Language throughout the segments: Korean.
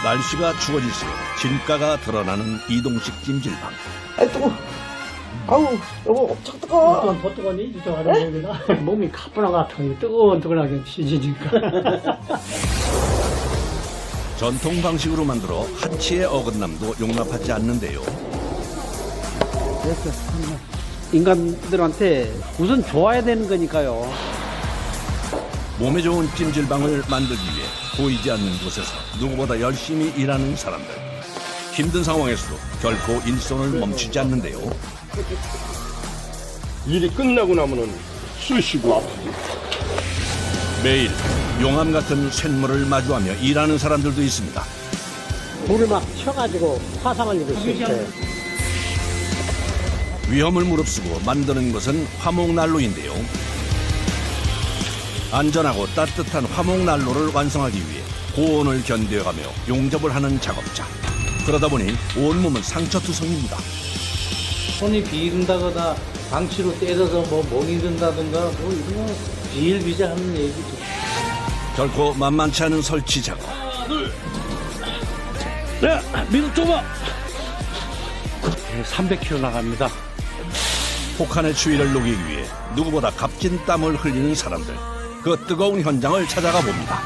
날씨가 추워질수록 진가가 드러나는 이동식 찜질방. 아이 뜨거. 아우 여보 엄청 뜨거. 더 뜨거니? 이쪽 하는 거구나. 몸이 가뿐한 것 같아. 뜨거운뜨거하게 씻으니까. 전통 방식으로 만들어 한치의 어긋남도 용납하지 않는데요. 인간들한테 우선 좋아야 되는 거니까요. 몸에 좋은 찜질방을 만들기 위해 보이지 않는 곳에서 누구보다 열심히 일하는 사람들. 힘든 상황에서도 결코 일손을 멈추지 않는데요. 일이 끝나고 나면은 쑤시고 아프고. 매일 용암 같은 쇳물을 마주하며 일하는 사람들도 있습니다. 불을 막 켜가지고 화상을 입을 수 있어요. 위험을 무릅쓰고 만드는 것은 화목난로인데요. 안전하고 따뜻한 화목난로를 완성하기 위해 고온을 견뎌가며 용접을 하는 작업자. 그러다 보니 온몸은 상처투성입니다. 손이 비린다거나 방치로 때려서 뭐 목이 든다든가 뭐 이런 거 비일비재하는 얘기죠. 결코 만만치 않은 설치 작업. 네, 미국 좁아. 300km 나갑니다. 폭한의 추위를 녹이기 위해 누구보다 값진 땀을 흘리는 사람들. 그 뜨거운 현장을 찾아가 봅니다.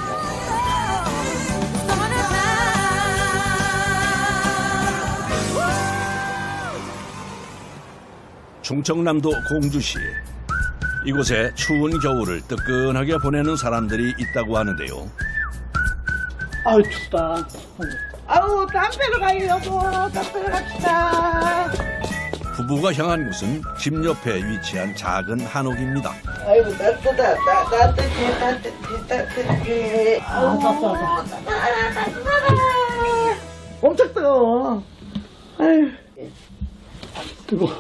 충청남도 공주시. 이곳에 추운 겨울을 뜨끈하게 보내는 사람들이 있다고 하는데요. 아유, 춥다. 아우 담배로 가요 여보. 담배로 갑시다. 부부가 향한 곳은 집 옆에 위치한 작은 한옥입니다. 아이고 따뜻하다. 따뜻해. 아, 따뜻하다. 엄청 뜨거워. 아유. 뜨거워.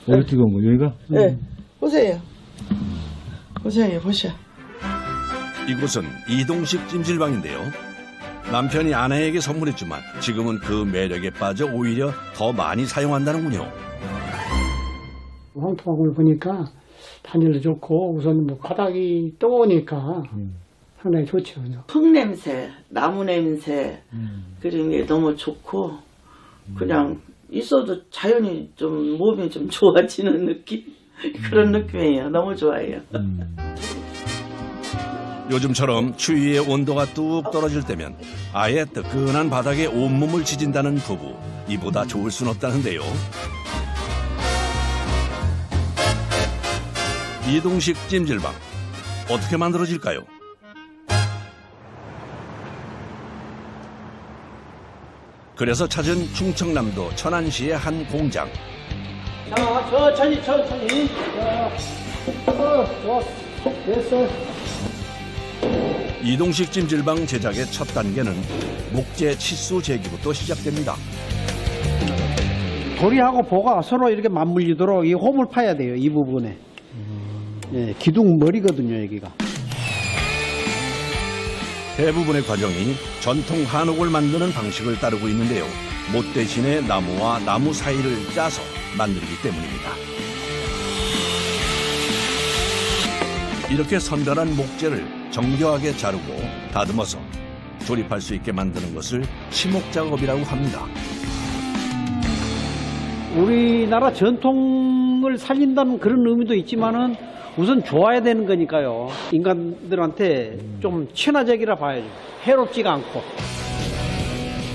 어디 뜨거운 거 여기가? 네. 보세요. 보셔. 이곳은 이동식 찜질방인데요. 남편이 아내에게 선물했지만 지금은 그 매력에 빠져 오히려 더 많이 사용한다는군요. 황토방울 보니까 단열도 좋고 우선 뭐 바닥이 뜨거우니까 상당히 좋죠. 흙 냄새, 나무 냄새 그런 게 너무 좋고 그냥 있어도 자연이 좀 몸이 좀 좋아지는 느낌 그런 느낌이에요. 너무 좋아해요. 요즘처럼 추위의 온도가 뚝 떨어질 때면 아예 뜨끈한 바닥에 온몸을 지진다는 부부. 이보다 좋을 순 없다는데요. 이동식 찜질방. 어떻게 만들어질까요? 그래서 찾은 충청남도 천안시의 한 공장. 자, 천천히. 좋아. 됐어. 이동식 찜질방 제작의 첫 단계는 목재 치수 제기부터 시작됩니다. 도리하고 보가 서로 이렇게 맞물리도록 이 홈을 파야 돼요. 이 부분에. 예, 기둥 머리거든요, 여기가. 대부분의 과정이 전통 한옥을 만드는 방식을 따르고 있는데요. 못 대신에 나무와 나무 사이를 짜서 만들기 때문입니다. 이렇게 선별한 목재를 정교하게 자르고 다듬어서 조립할 수 있게 만드는 것을 치목 작업이라고 합니다. 우리나라 전통을 살린다는 그런 의미도 있지만은 우선 좋아야 되는 거니까요. 인간들한테 좀 친화적이라 봐야죠. 해롭지가 않고.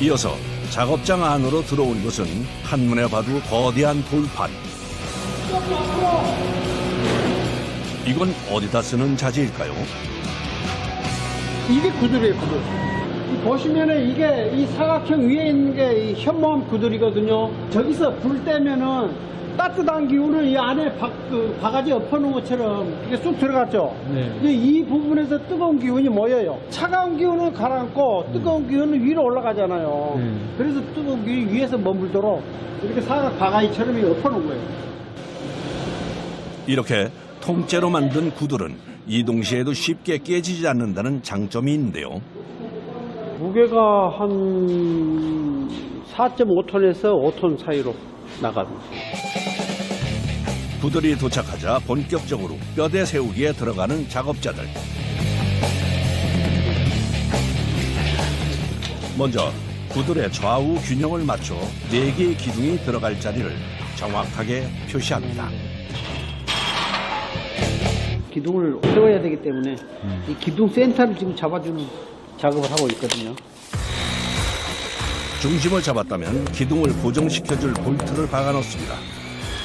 이어서 작업장 안으로 들어온 것은 한눈에 봐도 거대한 돌판. 이건 어디다 쓰는 자재일까요? 이게 구들이에요, 구들. 보시면은 이게 이 사각형 위에 있는 게 이 현모암 구들이거든요. 저기서 불 때면은 따뜻한 기운을 이 안에 바가지 엎어놓은 것처럼 이게 쑥 들어갔죠. 네. 이제 이 부분에서 뜨거운 기운이 모여요. 차가운 기운은 가라앉고 뜨거운 기운은 위로 올라가잖아요. 그래서 뜨거운 기운이 위에서 머물도록 이렇게 사각 바가지처럼 이렇게 엎어놓은 거예요. 이렇게 통째로 만든 구들은 이동시에도 쉽게 깨지지 않는다는 장점이 있는데요. 무게가 한 4.5톤에서 5톤 사이로 나갑니다. 구들이 도착하자 본격적으로 뼈대 세우기에 들어가는 작업자들. 먼저 구들의 좌우 균형을 맞춰 4개의 기둥이 들어갈 자리를 정확하게 표시합니다. 기둥을 세워야 되기 때문에 이 기둥 센터를 지금 잡아주는 작업을 하고 있거든요. 중심을 잡았다면 기둥을 고정시켜줄 볼트를 박아 넣습니다.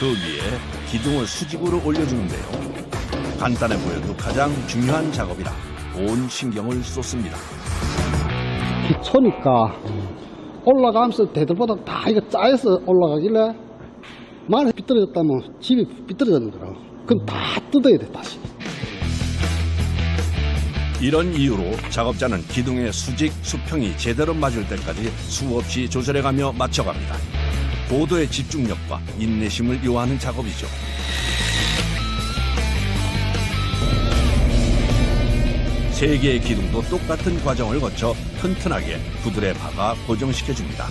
그 위에 기둥을 수직으로 올려주는데요. 간단해 보여도 가장 중요한 작업이라 온 신경을 쏟습니다. 기초니까 올라가면서 대들보다 다 이거 짜여서 올라가길래 만에 삐뚤어졌다면 집이 삐뚤어졌는 거라고. 그럼 다 뜯어야 돼 다시. 이런 이유로 작업자는 기둥의 수직, 수평이 제대로 맞을 때까지 수없이 조절해가며 맞춰갑니다. 고도의 집중력과 인내심을 요하는 작업이죠. 세 개의 기둥도 똑같은 과정을 거쳐 튼튼하게 구들에 박아 고정시켜줍니다.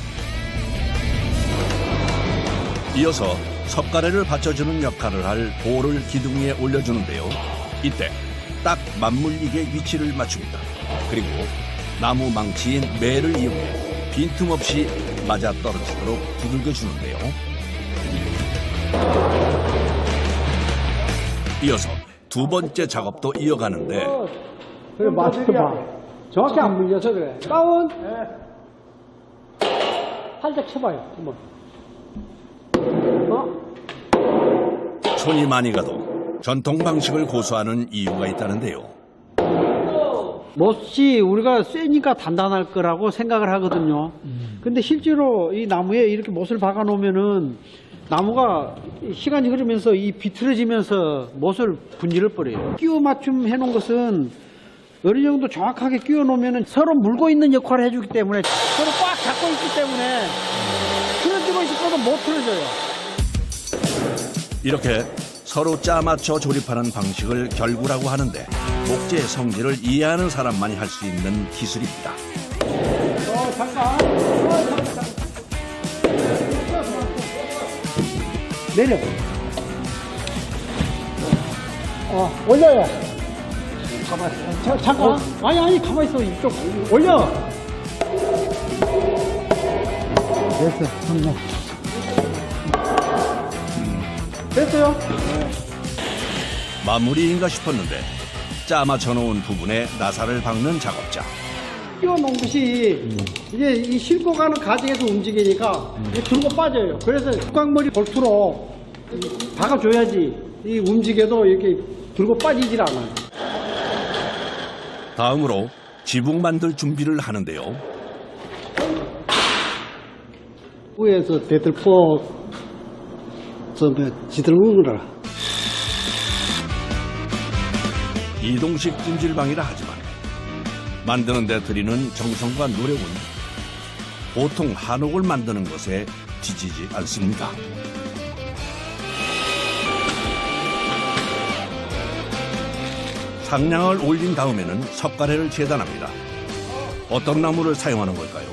이어서 석가래를 받쳐주는 역할을 할 볼을 기둥 위에 올려주는데요. 이때 딱 맞물리게 위치를 맞춥니다. 그리고 나무 망치인 매를 이용해 빈틈없이 맞아떨어지도록 두들겨주는데요. 이어서 두 번째 작업도 이어가는데 그래 맞춰봐. 정확히 안 물려서 그래. 다운. 살짝 쳐봐요. 한번. 손이 많이 가도 전통 방식을 고수하는 이유가 있다는데요. 못이 우리가 쇠니까 단단할 거라고 생각을 하거든요. 근데 실제로 이 나무에 이렇게 못을 박아 놓으면은 나무가 시간이 흐르면서 이 비틀어지면서 못을 분질을 버려요. 끼워 맞춤 해놓은 것은 어느 정도 정확하게 끼워 놓으면은 서로 물고 있는 역할을 해주기 때문에 서로 꽉 잡고 있기 때문에 틀어지고 싶어도 못 틀어져요. 이렇게 서로 짜맞춰 조립하는 방식을 결구라고 하는데 목재의 성질을 이해하는 사람만이 할 수 있는 기술입니다. 잠깐. 내려. 올려요. 가만 있어. 잠깐. 아니, 가만 있어. 이쪽 올려. 됐어. 한번. 됐어요. 마무리인가 싶었는데 짜맞춰 놓은 부분에 나사를 박는 작업자. 끼워놓은 것이 이게 이 싣고 가는 과정에서 움직이니까 이게 들고 빠져요. 그래서 꽉머리 볼트로 박아줘야지 이 움직여도 이렇게 들고 빠지질 않아요. 다음으로 지붕 만들 준비를 하는데요. 위에서 대들포 지들는 거라. 이동식 찜질방이라 하지만 만드는 데 들이는 정성과 노력은 보통 한옥을 만드는 것에 지지지 않습니다. 상량을 올린 다음에는 석가래를 재단합니다. 어떤 나무를 사용하는 걸까요?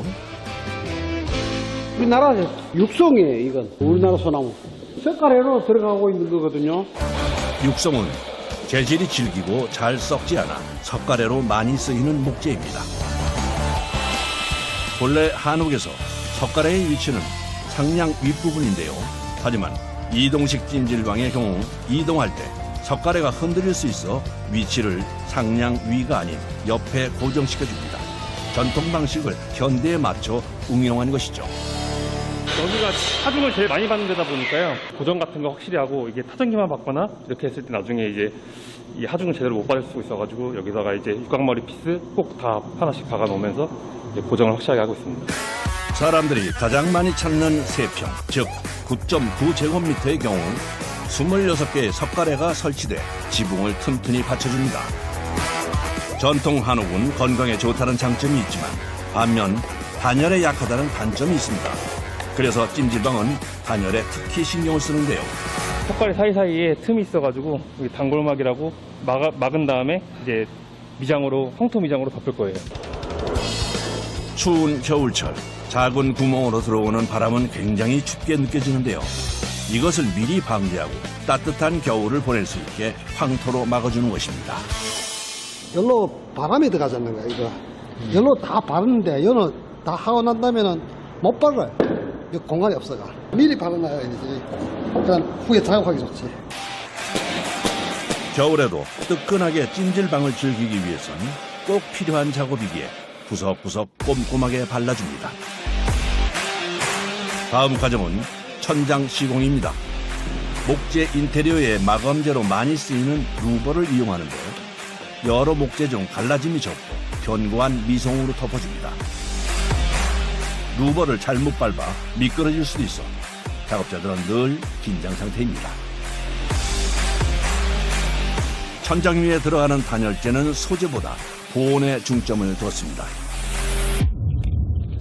우리나라 육송이에요. 이건 우리나라 소나무. 색깔로 들어가고 있는 거거든요. 육성은 재질이 질기고 잘 썩지 않아 석가래로 많이 쓰이는 목재입니다. 본래 한옥에서 석가래의 위치는 상량 윗부분인데요. 하지만 이동식 찜질방의 경우 이동할 때 석가래가 흔들릴 수 있어 위치를 상량 위가 아닌 옆에 고정시켜줍니다. 전통 방식을 현대에 맞춰 응용한 것이죠. 여기가 하중을 제일 많이 받는 데다 보니까요. 고정 같은 거 확실히 하고 이게 타전기만 받거나 이렇게 했을 때 나중에 이제 이 하중을 제대로 못 받을 수 있어가지고 여기다가 이제 육각머리 피스 꼭 다 하나씩 박아 놓으면서 이제 고정을 확실하게 하고 있습니다. 사람들이 가장 많이 찾는 세평, 즉 9.9제곱미터의 경우 26개의 석가래가 설치돼 지붕을 튼튼히 받쳐줍니다. 전통 한옥은 건강에 좋다는 장점이 있지만 반면 단열에 약하다는 단점이 있습니다. 그래서 찜질방은 단열에 특히 신경을 쓰는데요. 석가래 사이사이에 틈이 있어가지고 여기 단골막이라고 막은 다음에 이제 미장으로 황토 미장으로 덮을 거예요. 추운 겨울철 작은 구멍으로 들어오는 바람은 굉장히 춥게 느껴지는데요. 이것을 미리 방지하고 따뜻한 겨울을 보낼 수 있게 황토로 막아주는 것입니다. 열로 바람이 들어가잖아요. 이거 열로 다 바르는데 여는 다 하고 난 다음에는 못 박아요. 이 공간이 없어가. 미리 박아놔야 되지. 그냥 후에 작업하기 좋지. 겨울에도 뜨끈하게 찜질방을 즐기기 위해선 꼭 필요한 작업이기에 구석구석 꼼꼼하게 발라줍니다. 다음 과정은 천장 시공입니다. 목재 인테리어의 마감재로 많이 쓰이는 루버를 이용하는데 여러 목재 중 갈라짐이 적고 견고한 미송으로 덮어줍니다. 루버를 잘못 밟아 미끄러질 수도 있어 작업자들은 늘 긴장 상태입니다. 천장 위에 들어가는 단열재는 소재보다 보온에 중점을 뒀습니다.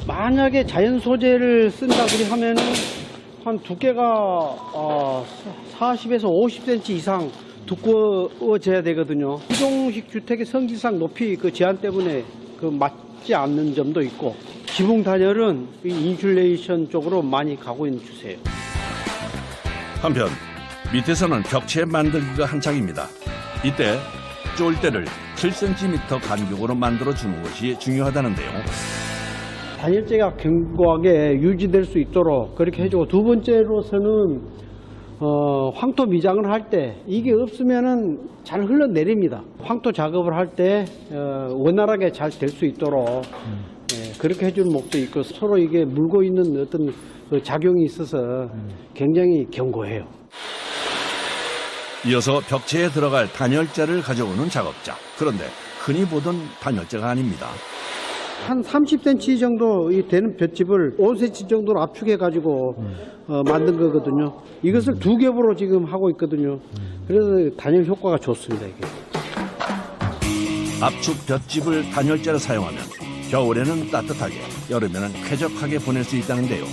만약에 자연 소재를 쓴다 그리 하면은 한 두께가 40에서 50cm 이상 두꺼워져야 되거든요. 이동식 주택의 성질상 높이 그 제한 때문에 그 맞지 않는 점도 있고, 지붕 단열은 이 인슐레이션 쪽으로 많이 가고 있는 추세예요. 한편 밑에서는 벽체 만들기가 한창입니다. 이때 쫄대를 7cm 간격으로 만들어주는 것이 중요하다는데요. 단열재가 견고하게 유지될 수 있도록 그렇게 해주고, 두 번째로서는 황토 미장을 할 때 이게 없으면은 잘 흘러내립니다. 황토 작업을 할 때 원활하게 잘 될 수 있도록 그렇게 해주는 목도 있고, 서로 이게 물고 있는 어떤 그 작용이 있어서 굉장히 견고해요. 이어서 벽체에 들어갈 단열재를 가져오는 작업자. 그런데 흔히 보던 단열재가 아닙니다. 한 30cm 정도 되는 볏짚을 5cm 정도로 압축해 가지고 만든 거거든요. 이것을 두 겹으로 지금 하고 있거든요. 그래서 단열 효과가 좋습니다, 이게. 압축 볏짚을 단열재로 사용하면 겨울에는 따뜻하게, 여름에는 쾌적하게 보낼 수 있다는데요.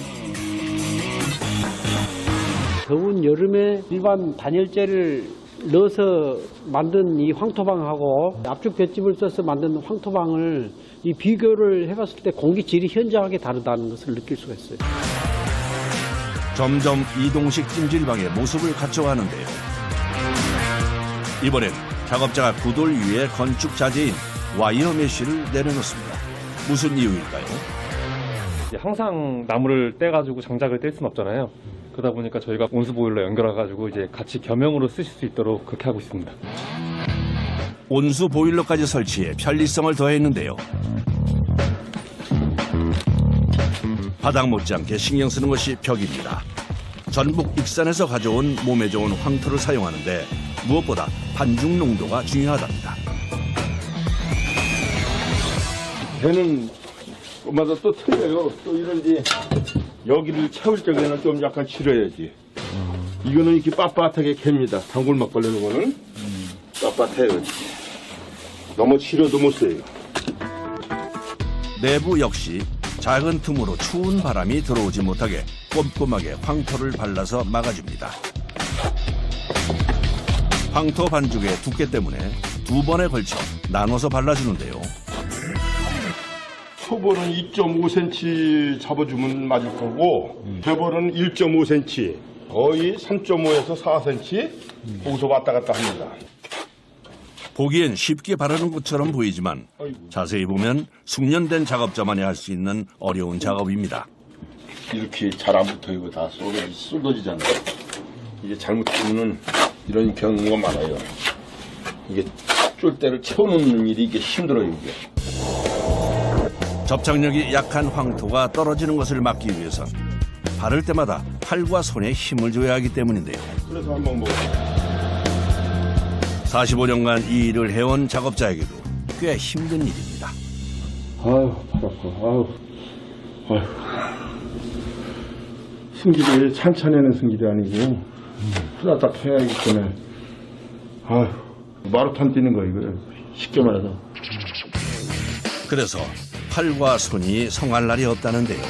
더운 여름에 일반 단열재를 넣어서 만든 이 황토방하고 압축 볏짚을 써서 만든 황토방을 이 비교를 해봤을 때 공기질이 현저하게 다르다는 것을 느낄 수가 있어요. 점점 이동식 찜질방의 모습을 갖춰가는데요. 이번엔 작업자가 구돌 위에 건축 자재인 와이어 메쉬를 내려놓습니다. 무슨 이유일까요? 항상 나무를 떼가지고 장작을 뗄 수는 없잖아요. 그러다 보니까 저희가 온수 보일러 연결해가지고 이제 같이 겸용으로 쓰실 수 있도록 그렇게 하고 있습니다. 온수 보일러까지 설치해 편리성을 더했는데요. 바닥 못지않게 신경 쓰는 것이 벽입니다. 전북 익산에서 가져온 몸에 좋은 황토를 사용하는데 무엇보다 반죽 농도가 중요하답니다. 배는 마다 또 틀려요. 또 이런지 여기를 채울 적에는 좀 약간 실어야지. 이거는 이렇게 빳빳하게 캡니다. 단골막 걸리는 거는 빳빳해요. 너무 실어도 못 써요. 내부 역시 작은 틈으로 추운 바람이 들어오지 못하게 꼼꼼하게 황토를 발라서 막아줍니다. 황토 반죽의 두께 때문에 두 번에 걸쳐 나눠서 발라주는데요. 초벌은 2.5cm 잡아주면 맞을 거고, 배벌은 1.5cm, 거의 3.5에서 4cm 거기서 왔다 갔다 합니다. 보기엔 쉽게 바르는 것처럼 보이지만 자세히 보면 숙련된 작업자만이 할 수 있는 어려운 작업입니다. 이렇게 잘 안 붙어 이거 다 쏟아지잖아요. 이게 잘못되면은 이런 경우가 많아요. 이게 쫄대를 채워놓는 일이 이게 힘들어요, 이게. 접착력이 약한 황토가 떨어지는 것을 막기 위해선 바를 때마다 팔과 손에 힘을 줘야 하기 때문인데요. 그래서 한번 먹어요. 45년간 이 일을 해온 작업자에게도 꽤 힘든 일입니다. 아유, 팔 아파. 아유. 승질이 찬찬해는 승질이 아니고 후다닥 해야 하기 때문에 아유, 마라톤 뛰는 거 이거 쉽게 말해서. 그래서 팔과 손이 성할 날이 없다는데요.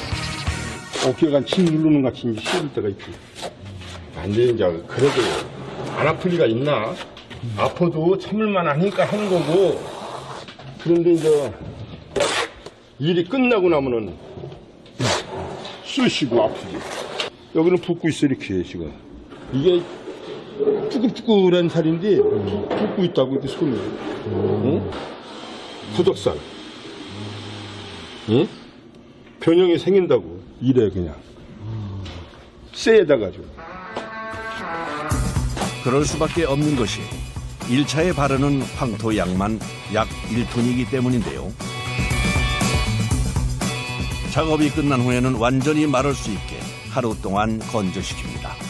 어깨가 침 누르는 같이 씹을 때가 있지. 안 돼, 이제 그래도 안 아플 리가 있나? 아파도 참을만 하니까 하는 거고. 그런데 이제 일이 끝나고 나면은 쑤시고 아프지. 여기는 붓고 있어, 이렇게 지금. 이게 쭈글쭈글한 살인데 붓고 있다고 이렇게 손이. 응? 부덕살. 응? 변형이 생긴다고. 이래 그냥. 쎄에다가지고. 그럴 수밖에 없는 것이 1차에 바르는 황토양만 약 1톤이기 때문인데요. 작업이 끝난 후에는 완전히 마를 수 있게 하루 동안 건조시킵니다.